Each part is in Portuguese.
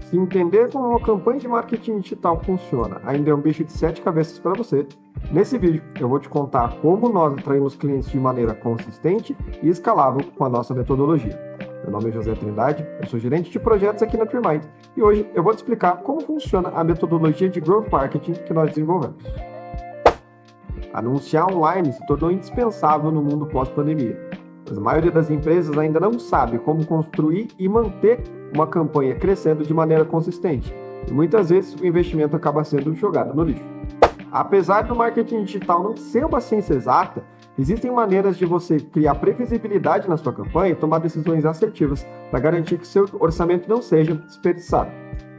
Se entender como uma campanha de marketing digital funciona ainda é um bicho de 7 cabeças para você, nesse vídeo eu vou te contar como nós atraímos clientes de maneira consistente e escalável com a nossa metodologia. Meu nome é José Trindade, eu sou gerente de projetos aqui na Trimind e hoje eu vou te explicar como funciona a metodologia de Growth Marketing que nós desenvolvemos. Anunciar online se tornou indispensável no mundo pós-pandemia, mas a maioria das empresas ainda não sabe como construir e manter uma campanha crescendo de maneira consistente, e muitas vezes o investimento acaba sendo jogado no lixo. Apesar do marketing digital não ser uma ciência exata, existem maneiras de você criar previsibilidade na sua campanha e tomar decisões assertivas para garantir que seu orçamento não seja desperdiçado.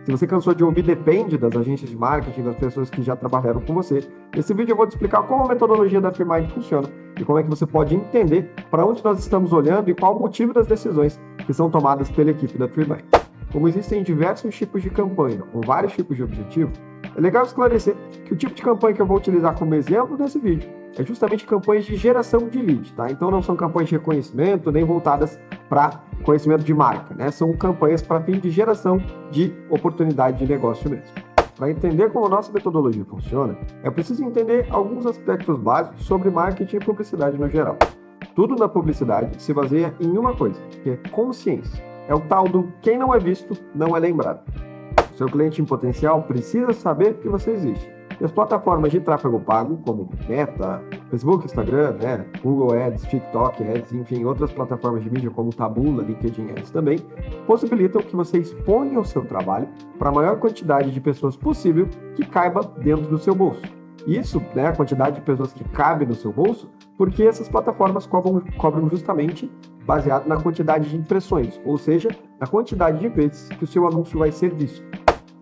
Se você cansou de ouvir depende das agências de marketing, das pessoas que já trabalharam com você, nesse vídeo eu vou te explicar como a metodologia da Trimind funciona e como é que você pode entender para onde nós estamos olhando e qual o motivo das decisões que são tomadas pela equipe da Trimind. Como existem diversos tipos de campanha, com vários tipos de objetivo, é legal esclarecer que o tipo de campanha que eu vou utilizar como exemplo nesse vídeo é justamente campanhas de geração de lead, tá? Então não são campanhas de reconhecimento, nem voltadas para conhecimento de marca, né? São campanhas para fim de geração de oportunidade de negócio mesmo. Para entender como a nossa metodologia funciona, é preciso entender alguns aspectos básicos sobre marketing e publicidade no geral. Tudo na publicidade se baseia em uma coisa, que é consciência. É o tal do quem não é visto, não é lembrado. O seu cliente em potencial precisa saber que você existe. E as plataformas de tráfego pago, como Meta, Facebook, Instagram, Google Ads, TikTok Ads, enfim, outras plataformas de mídia como Taboola, LinkedIn Ads também, possibilitam que você exponha o seu trabalho para a maior quantidade de pessoas possível que caiba dentro do seu bolso. Isso, a quantidade de pessoas que cabe no seu bolso, porque essas plataformas cobram justamente baseado na quantidade de impressões, ou seja, na quantidade de vezes que o seu anúncio vai ser visto.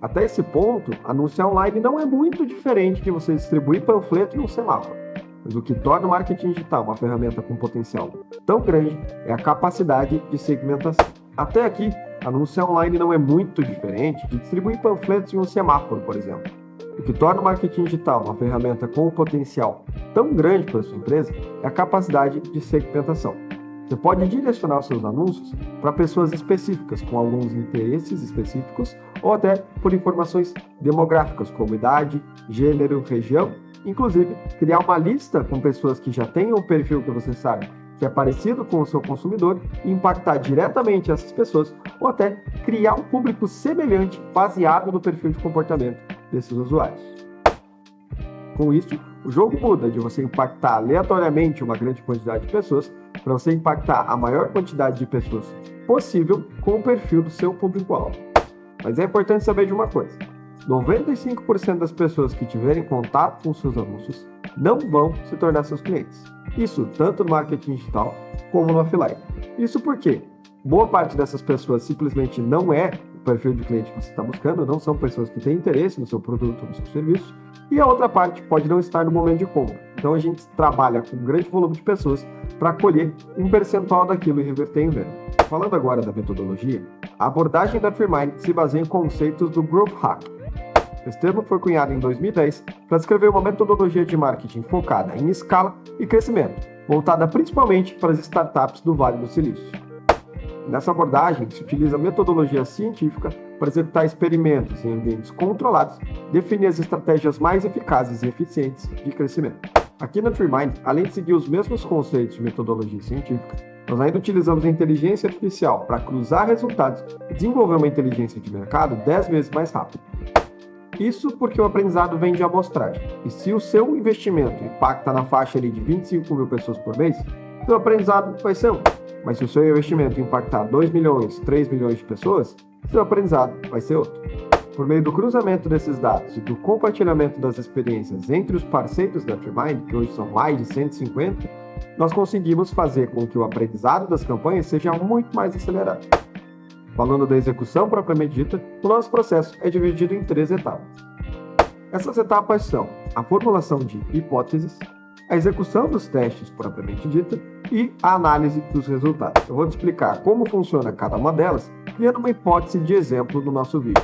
Até esse ponto, anunciar online não é muito diferente de você distribuir panfleto em um semáforo. Mas o que torna o marketing digital uma ferramenta com potencial tão grande é a capacidade de segmentação. Até aqui, anunciar online não é muito diferente de distribuir panfletos em um semáforo, por exemplo. O que torna o marketing digital uma ferramenta com um potencial tão grande para a sua empresa é a capacidade de segmentação. Você pode direcionar os seus anúncios para pessoas específicas, com alguns interesses específicos, ou até por informações demográficas, como idade, gênero, região. Inclusive, criar uma lista com pessoas que já tenham um perfil que você sabe que é parecido com o seu consumidor e impactar diretamente essas pessoas, ou até criar um público semelhante baseado no perfil de comportamento desses usuários. Com isso, o jogo muda de você impactar aleatoriamente uma grande quantidade de pessoas para você impactar a maior quantidade de pessoas possível com o perfil do seu público-alvo. Mas é importante saber de uma coisa: 95% das pessoas que tiverem contato com seus anúncios não vão se tornar seus clientes. Isso tanto no marketing digital como no offline. Isso porque boa parte dessas pessoas simplesmente não é o perfil de cliente que você está buscando, não são pessoas que têm interesse no seu produto ou no seu serviço, e a outra parte pode não estar no momento de compra. Então a gente trabalha com um grande volume de pessoas para colher um percentual daquilo e reverter em venda. Falando agora da metodologia, a abordagem da Trimind se baseia em conceitos do Growth Hack. Esse termo foi cunhado em 2010 para descrever uma metodologia de marketing focada em escala e crescimento, voltada principalmente para as startups do Vale do Silício. Nessa abordagem, se utiliza metodologia científica para executar experimentos em ambientes controlados, definir as estratégias mais eficazes e eficientes de crescimento. Aqui na Trimind, além de seguir os mesmos conceitos de metodologia científica, nós ainda utilizamos a inteligência artificial para cruzar resultados e desenvolver uma inteligência de mercado 10 vezes mais rápido. Isso porque o aprendizado vem de amostragem. E se o seu investimento impacta na faixa de 25 mil pessoas por mês, seu aprendizado vai ser um. Mas se o seu investimento impactar 2 milhões, 3 milhões de pessoas, seu aprendizado vai ser outro. Por meio do cruzamento desses dados e do compartilhamento das experiências entre os parceiros da Trimind, que hoje são mais de 150, nós conseguimos fazer com que o aprendizado das campanhas seja muito mais acelerado. Falando da execução propriamente dita, o nosso processo é dividido em 3 etapas. Essas etapas são a formulação de hipóteses, a execução dos testes propriamente dita e a análise dos resultados. Eu vou te explicar como funciona cada uma delas, criando uma hipótese de exemplo no nosso vídeo.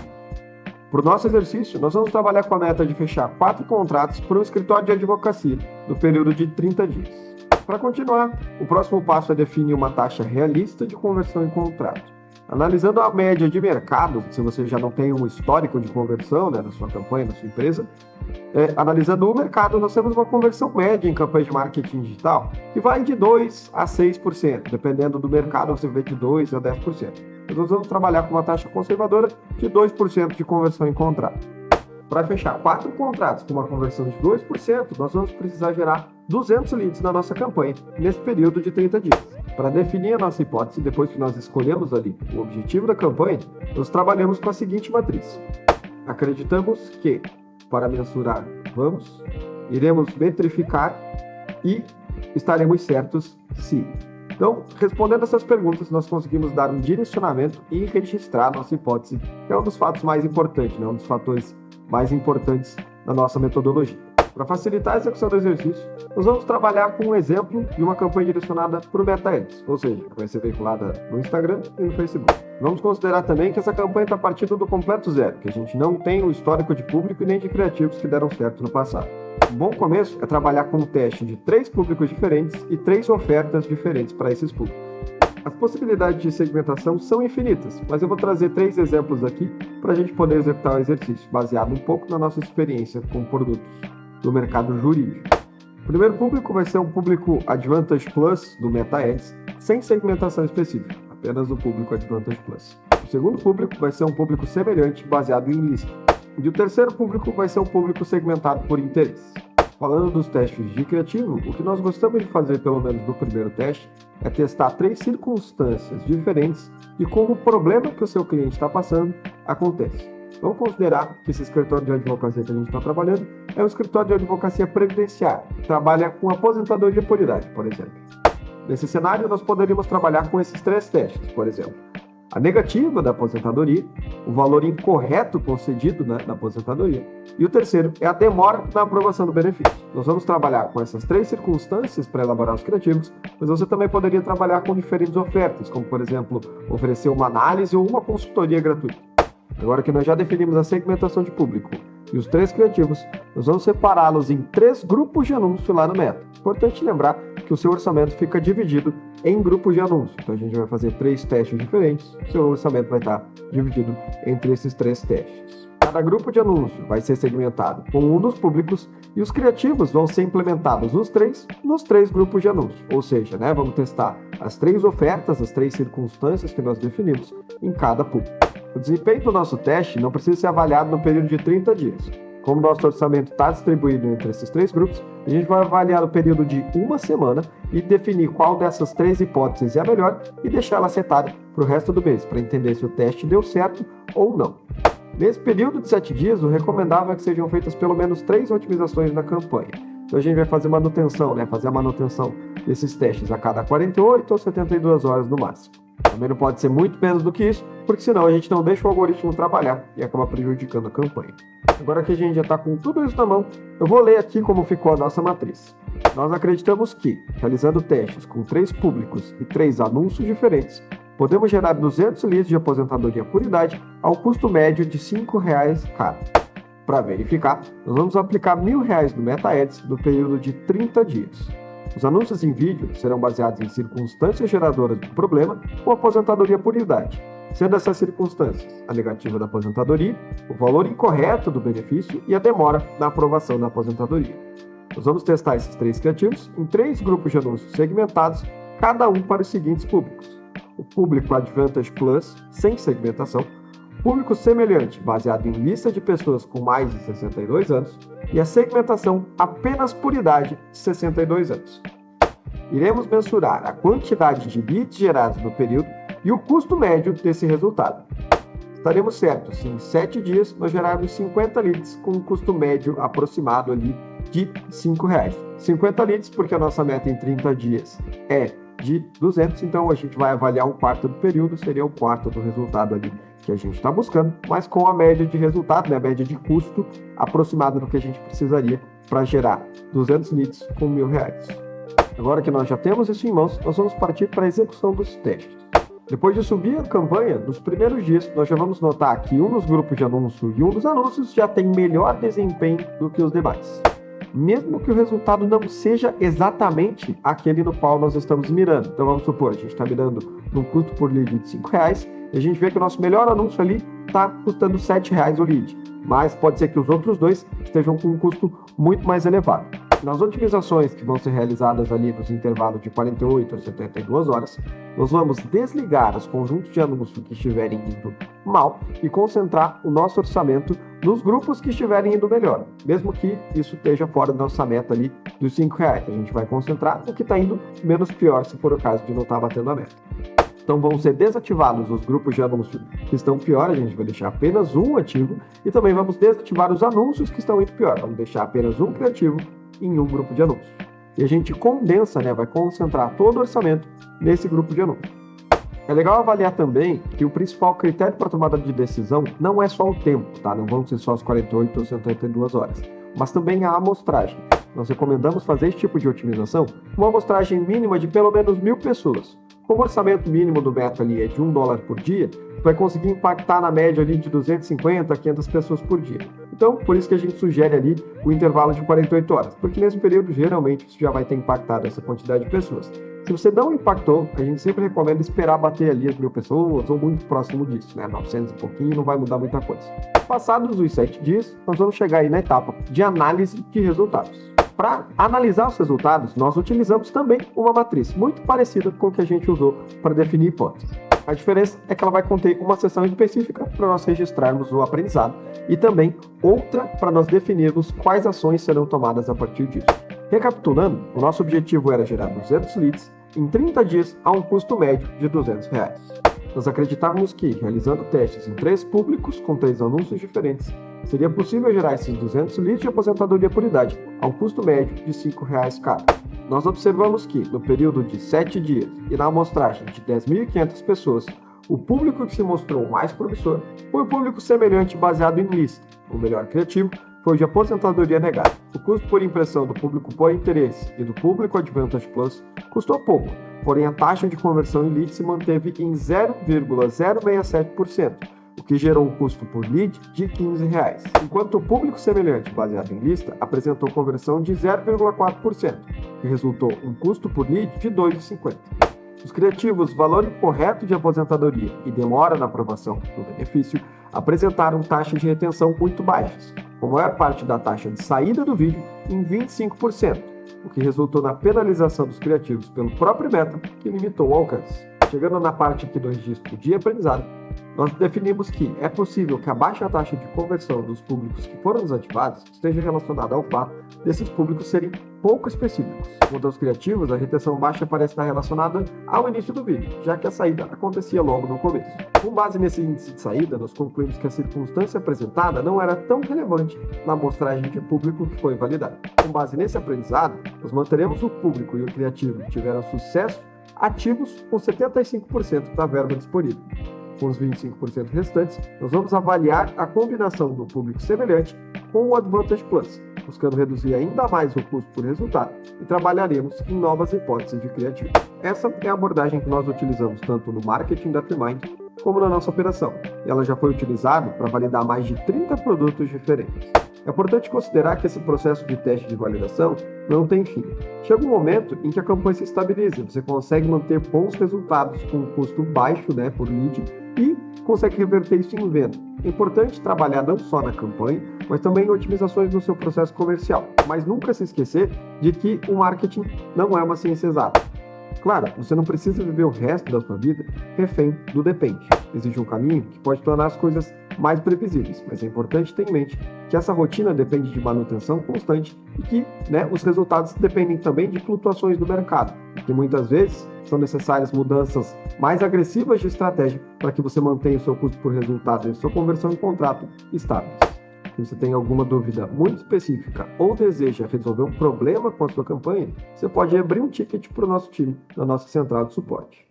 Para o nosso exercício, nós vamos trabalhar com a meta de fechar 4 contratos para um escritório de advocacia no período de 30 dias. Para continuar, o próximo passo é definir uma taxa realista de conversão em contrato. Analisando a média de mercado, se você já não tem um histórico de conversão, né, na sua campanha, na sua empresa, analisando o mercado, nós temos uma conversão média em campanha de marketing digital que vai de 2% a 6%. Dependendo do mercado, você vê de 2% a 10%. Nós vamos trabalhar com uma taxa conservadora de 2% de conversão em contrato. Para fechar 4 contratos com uma conversão de 2%, nós vamos precisar gerar 200 leads na nossa campanha nesse período de 30 dias. Para definir a nossa hipótese, depois que nós escolhemos ali o objetivo da campanha, nós trabalhamos com a seguinte matriz. Acreditamos que, para mensurar, iremos metrificar e estaremos certos se. Então, respondendo essas perguntas, nós conseguimos dar um direcionamento e registrar a nossa hipótese, que é um dos fatos mais importantes, né? Um dos fatores mais importantes da nossa metodologia. Para facilitar a execução do exercício, nós vamos trabalhar com um exemplo de uma campanha direcionada para o Meta Ads, ou seja, que vai ser veiculada no Instagram e no Facebook. Vamos considerar também que essa campanha está partindo do completo zero, que a gente não tem o histórico de público e nem de criativos que deram certo no passado. Um bom começo é trabalhar com um teste de 3 públicos diferentes e 3 ofertas diferentes para esses públicos. As possibilidades de segmentação são infinitas, mas eu vou trazer 3 exemplos aqui para a gente poder executar o exercício, baseado um pouco na nossa experiência com produtos do mercado jurídico. O primeiro público vai ser um público Advantage Plus do Meta Ads, sem segmentação específica, apenas o público Advantage Plus. O segundo público vai ser um público semelhante, baseado em lista. E o terceiro público vai ser um público segmentado por interesse. Falando dos testes de criativo, o que nós gostamos de fazer, pelo menos no primeiro teste, é testar 3 circunstâncias diferentes de como o problema que o seu cliente está passando acontece. Vamos considerar que esse escritório de advocacia que a gente está trabalhando é um escritório de advocacia previdenciária, que trabalha com aposentadoria por idade, por exemplo. Nesse cenário, nós poderíamos trabalhar com esses 3 testes, por exemplo. A negativa da aposentadoria, o valor incorreto concedido na aposentadoria, e o terceiro é a demora na aprovação do benefício. Nós vamos trabalhar com essas 3 circunstâncias para elaborar os criativos, mas você também poderia trabalhar com diferentes ofertas, como por exemplo, oferecer uma análise ou uma consultoria gratuita. Agora que nós já definimos a segmentação de público e os 3 criativos, nós vamos separá-los em 3 grupos de anúncio lá no Meta. Importante lembrar que o seu orçamento fica dividido em grupos de anúncio. Então a gente vai fazer 3 testes diferentes, o seu orçamento vai estar dividido entre esses 3 testes. Cada grupo de anúncio vai ser segmentado com um dos públicos e os criativos vão ser implementados nos 3 grupos de anúncio. Ou seja, vamos testar as 3 ofertas, as 3 circunstâncias que nós definimos em cada público. O desempenho do nosso teste não precisa ser avaliado no período de 30 dias. Como o nosso orçamento está distribuído entre esses 3 grupos, a gente vai avaliar o período de 1 semana e definir qual dessas 3 hipóteses é a melhor e deixar ela setada para o resto do mês, para entender se o teste deu certo ou não. Nesse período de 7 dias, o recomendável é que sejam feitas pelo menos 3 otimizações na campanha. Então a gente vai fazer manutenção, fazer a manutenção desses testes a cada 48 ou 72 horas no máximo. Também não pode ser muito menos do que isso, porque senão a gente não deixa o algoritmo trabalhar e acaba prejudicando a campanha. Agora que a gente já está com tudo isso na mão, eu vou ler aqui como ficou a nossa matriz. Nós acreditamos que, realizando testes com 3 públicos e 3 anúncios diferentes, podemos gerar 200 leads de aposentadoria por idade ao custo médio de R$ 5,00 cada. Para verificar, nós vamos aplicar R$ 1.000 no Meta Ads no período de 30 dias. Os anúncios em vídeo serão baseados em circunstâncias geradoras do problema com aposentadoria por idade, sendo essas circunstâncias a negativa da aposentadoria, o valor incorreto do benefício e a demora na aprovação da aposentadoria. Nós vamos testar esses 3 criativos em 3 grupos de anúncios segmentados, cada um para os seguintes públicos. O público Advantage Plus, sem segmentação, público semelhante, baseado em lista de pessoas com mais de 62 anos, e a segmentação apenas por idade de 62 anos. Iremos mensurar a quantidade de leads gerados no período e o custo médio desse resultado. Estaremos certos se em 7 dias nós gerarmos 50 leads com um custo médio aproximado ali de R$ 5,00. 50 leads porque a nossa meta em 30 dias é de 200, então a gente vai avaliar um quarto do período, seria um quarto do resultado ali que a gente está buscando, mas com a média de resultado, a média de custo aproximada do que a gente precisaria para gerar 200 leads com R$ 1.000. Agora que nós já temos isso em mãos, nós vamos partir para a execução dos testes. Depois de subir a campanha, nos primeiros dias, nós já vamos notar que um dos grupos de anúncio e um dos anúncios já tem melhor desempenho do que os demais. mesmo que o resultado não seja exatamente aquele no qual nós estamos mirando. Então vamos supor, a gente está mirando num custo por lead de R$5 e a gente vê que o nosso melhor anúncio ali está custando R$7 o lead, mas pode ser que os outros dois estejam com um custo muito mais elevado. Nas otimizações que vão ser realizadas ali nos intervalos de 48 a 72 horas, nós vamos desligar os conjuntos de anúncios que estiverem indo mal e concentrar o nosso orçamento nos grupos que estiverem indo melhor, mesmo que isso esteja fora da nossa meta ali dos R$5. A gente vai concentrar no que está indo menos pior, se for o caso de não estar batendo a meta. Então vão ser desativados os grupos de anúncio que estão pior, a gente vai deixar apenas um ativo, e também vamos desativar os anúncios que estão indo pior, vamos deixar apenas um criativo em um grupo de anúncios. E a gente condensa, vai concentrar todo o orçamento nesse grupo de anúncios. É legal avaliar também que o principal critério para tomada de decisão não é só o tempo, tá? Não vão ser só as 48 ou 72 horas, mas também a amostragem. Nós recomendamos fazer esse tipo de otimização com uma amostragem mínima de pelo menos 1.000 pessoas. Como o orçamento mínimo do Meta ali é de $1 por dia, vai conseguir impactar na média ali de 250 a 500 pessoas por dia. Então, por isso que a gente sugere ali o intervalo de 48 horas, porque nesse período, geralmente, isso já vai ter impactado essa quantidade de pessoas. Se você não impactou, a gente sempre recomenda esperar bater ali as 1.000 pessoas ou muito próximo disso, 900 e pouquinho, não vai mudar muita coisa. Passados os 7 dias, nós vamos chegar aí na etapa de análise de resultados. Para analisar os resultados, nós utilizamos também uma matriz muito parecida com o que a gente usou para definir hipóteses. A diferença é que ela vai conter uma seção específica para nós registrarmos o aprendizado e também outra para nós definirmos quais ações serão tomadas a partir disso. Recapitulando, o nosso objetivo era gerar 200 leads em 30 dias a um custo médio de R$200. Nós acreditávamos que, realizando testes em 3 públicos com 3 anúncios diferentes, seria possível gerar esses 200 leads de aposentadoria por idade a um custo médio de R$5 cada. Nós observamos que, no período de 7 dias e na amostragem de 10.500 pessoas, o público que se mostrou mais promissor foi o público semelhante baseado em lista. O melhor criativo foi o de aposentadoria negada. O custo por impressão do público por interesse e do público Advantage Plus custou pouco, porém a taxa de conversão em lead se manteve em 0,067%, o que gerou um custo por lead de R$15, enquanto o público semelhante baseado em lista apresentou conversão de 0,4%, que resultou em um custo por lead de R$2,50. Os criativos valor incorreto de aposentadoria e demora na aprovação do benefício apresentaram taxas de retenção muito baixas, com a maior parte da taxa de saída do vídeo em 25%, o que resultou na penalização dos criativos pelo próprio Meta, que limitou o alcance. Chegando na parte aqui do registro de aprendizado, nós definimos que é possível que a baixa taxa de conversão dos públicos que foram desativados esteja relacionada ao fato desses públicos serem pouco específicos. Quanto aos criativos, a retenção baixa parece estar relacionada ao início do vídeo, já que a saída acontecia logo no começo. Com base nesse índice de saída, nós concluímos que a circunstância apresentada não era tão relevante na amostragem de público que foi validada. Com base nesse aprendizado, nós manteremos o público e o criativo que tiveram sucesso ativos com 75% da verba disponível. Com os 25% restantes, nós vamos avaliar a combinação do público semelhante com o Advantage Plus, buscando reduzir ainda mais o custo por resultado e trabalharemos em novas hipóteses de criativo. Essa é a abordagem que nós utilizamos tanto no marketing da Trimind como na nossa operação. Ela já foi utilizada para validar mais de 30 produtos diferentes. É importante considerar que esse processo de teste de validação não tem fim. Chega um momento em que a campanha se estabiliza, você consegue manter bons resultados com um custo baixo por lead e consegue reverter isso em venda. É importante trabalhar não só na campanha, mas também em otimizações no seu processo comercial. Mas nunca se esquecer de que o marketing não é uma ciência exata. Claro, você não precisa viver o resto da sua vida refém do depende. Existe um caminho que pode tornar as coisas mais previsíveis, mas é importante ter em mente que essa rotina depende de manutenção constante e que os resultados dependem também de flutuações do mercado, que muitas vezes são necessárias mudanças mais agressivas de estratégia para que você mantenha o seu custo por resultado e sua conversão em contrato estáveis. Se você tem alguma dúvida muito específica ou deseja resolver um problema com a sua campanha, você pode abrir um ticket para o nosso time na nossa central de suporte.